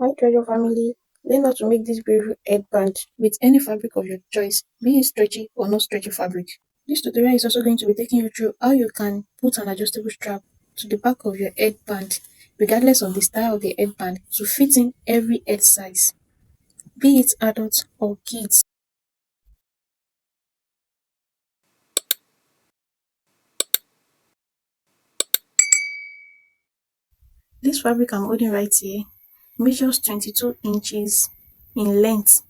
Hi Treasure family, learn how to make this beautiful headband with any fabric of your choice, be it stretchy or not stretchy fabric. This tutorial is also going to be taking you through how you can put an adjustable strap to the back of your headband, regardless of the style of the headband, to fit in every head size, be it adults or kids. This fabric I'm holding right here measures 22 inches in length,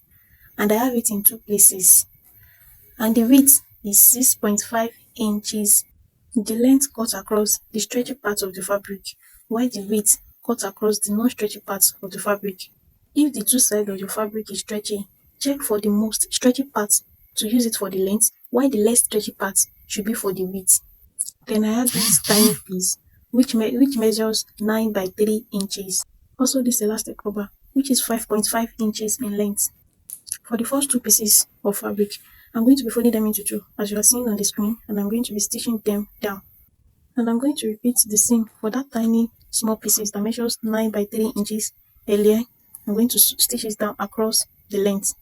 and I have it in two places, and the width is 6.5 inches. The length cut across the stretchy part of the fabric, while the width cut across the non-stretchy part of the fabric. If the two sides of your fabric is stretchy, check for the most stretchy part to use it for the length, while the less stretchy part should be for the width. Then I have this tiny piece which measures 9 by 3 inches. Also this elastic rubber which is 5.5 inches in length. For the first two pieces of fabric, I'm going to be folding them into two as you are seeing on the screen, and I'm going to be stitching them down. And I'm going to repeat the same for that tiny small pieces that measures 9 by 3 inches earlier. I'm going to stitch it down across the length.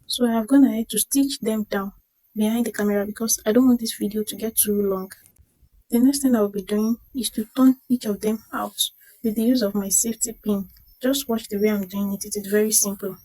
So I have gone ahead to stitch them down behind the camera because I don't want this video to get too long. The next thing I will be doing is to turn each of them out with the use of my safety pin. Just watch the way I'm doing it. It is very simple.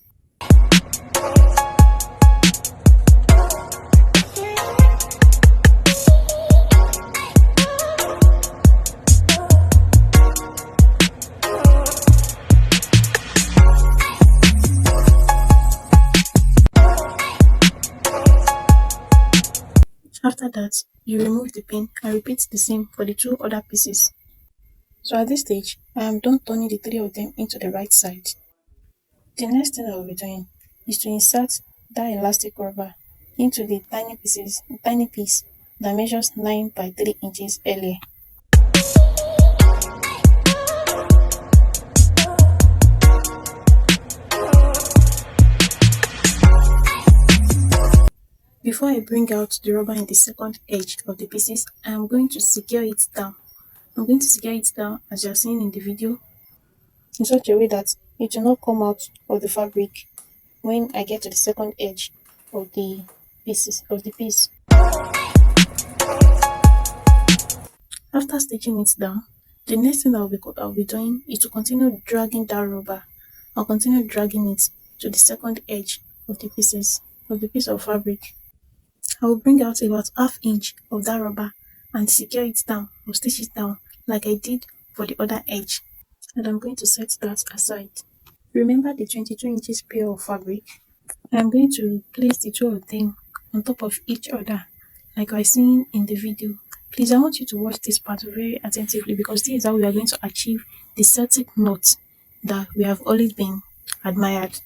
After that, you remove the pin and repeat the same for the two other pieces. So at this stage, I am done turning the three of them into the right side. The next thing I will be doing is to insert that elastic rubber into the tiny piece that measures 9 by 3 inches earlier. Before I bring out the rubber in the second edge of the pieces, I am going to secure it down. I'm going to secure it down as you are seeing in the video in such a way that it will not come out of the fabric when I get to the second edge of the piece. After stitching it down, the next thing I'll be doing is to continue dragging that rubber. I'll continue dragging it to the second edge of the piece of fabric. I will bring out about half inch of that rubber and secure it down or stitch it down like I did for the other edge, and I'm going to set that aside. Remember the 22 inches pair of fabric? I'm going to place the two of them on top of each other like I seen in the video. Please, I want you to watch this part very attentively because this is how we are going to achieve the Celtic knot that we have always been admired.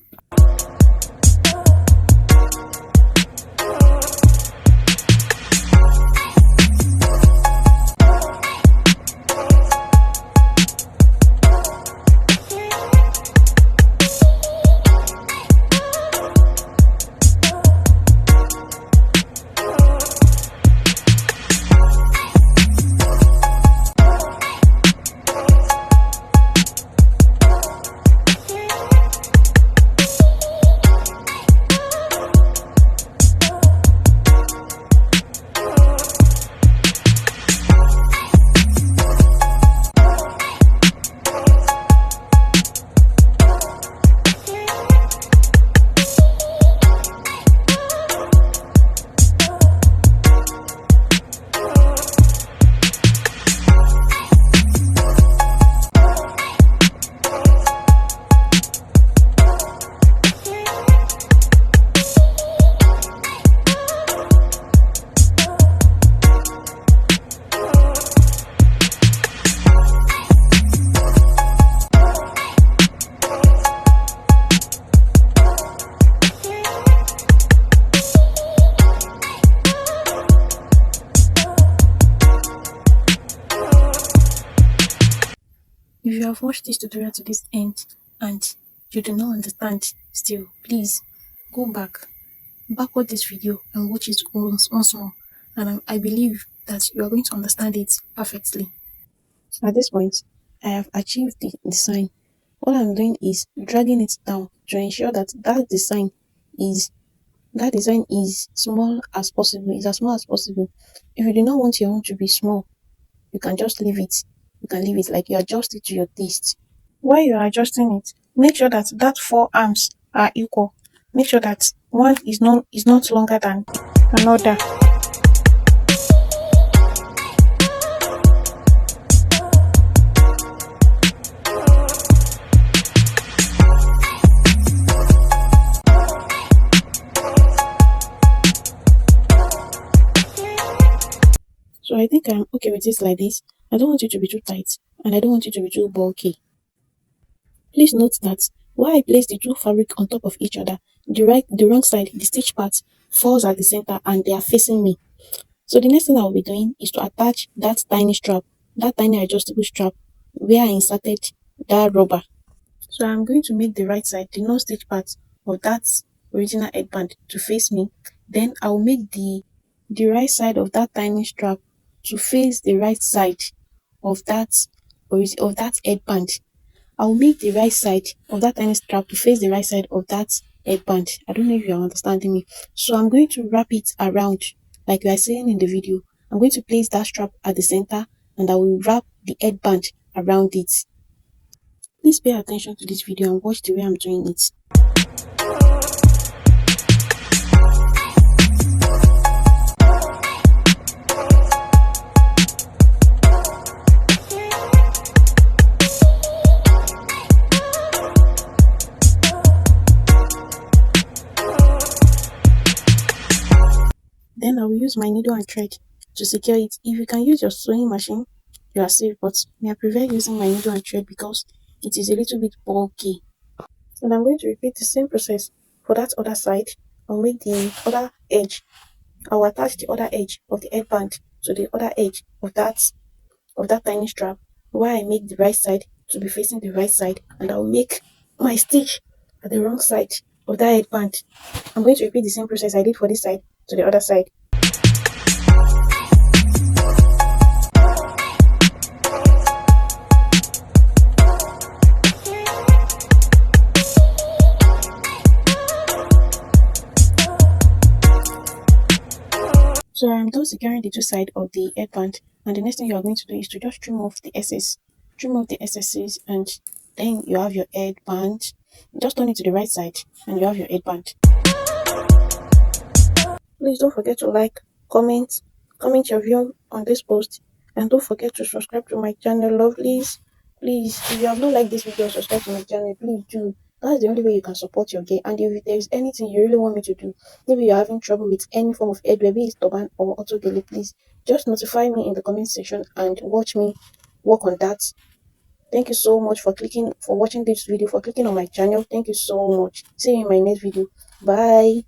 If you have watched this tutorial to this end and you do not understand still, please go backward this video and watch it once more, and I believe that you are going to understand it perfectly. At this point, I have achieved the design All I'm doing is dragging it down to ensure that is design is small as possible, is as small as possible. If you do not want your own to be small, you can just leave it. You can leave it like you adjust it to your taste. While you are adjusting it, make sure that four arms are equal. Make sure that one is not longer than another. So I think I'm okay with this like this. I don't want it to be too tight and I don't want it to be too bulky. Please note that while I place the two fabric on top of each other, the wrong side, the stitch part falls at the center and they are facing me. So the next thing I will be doing is to attach that tiny adjustable strap where I inserted that rubber. So I'm going to make the right side, the non-stitch part of that original headband to face me. Then I'll make the right side of that tiny strap to face the right side of that headband. I'll make the right side of that tiny strap to face the right side of that headband. I don't know if you're understanding me. So I'm going to wrap it around like we are saying in the video. I'm going to place that strap at the center and I will wrap the headband around it. Please pay attention to this video and watch the way I'm doing it. Then I will use my needle and thread to secure it. If you can use your sewing machine, you are safe, but I prefer using my needle and thread because it is a little bit bulky. And I'm going to repeat the same process for that other side. I'll make the other edge. I'll attach the other edge of the headband to the other edge of that tiny strap while I make the right side to be facing the right side, and I'll make my stitch at the wrong side of that headband. I'm going to repeat the same process I did for this side to the other side. So I'm done securing the two sides of the headband, and the next thing you are going to do is to just trim off the excess. Trim off the excesses, and then you have your headband. Just turn it to the right side and you have your headband. Please don't forget to like, comment your view on this post, and don't forget to subscribe to my channel, lovelies. Please, if you have not liked this video, subscribe to my channel, please do. That's the only way you can support your game. And if there's anything you really want me to do, maybe you're having trouble with any form of headwear, be it turban or auto gele, please just notify me in the comment section and watch me work on that. Thank you so much for watching this video, for clicking on my channel. Thank you so much. See you in my next video. Bye.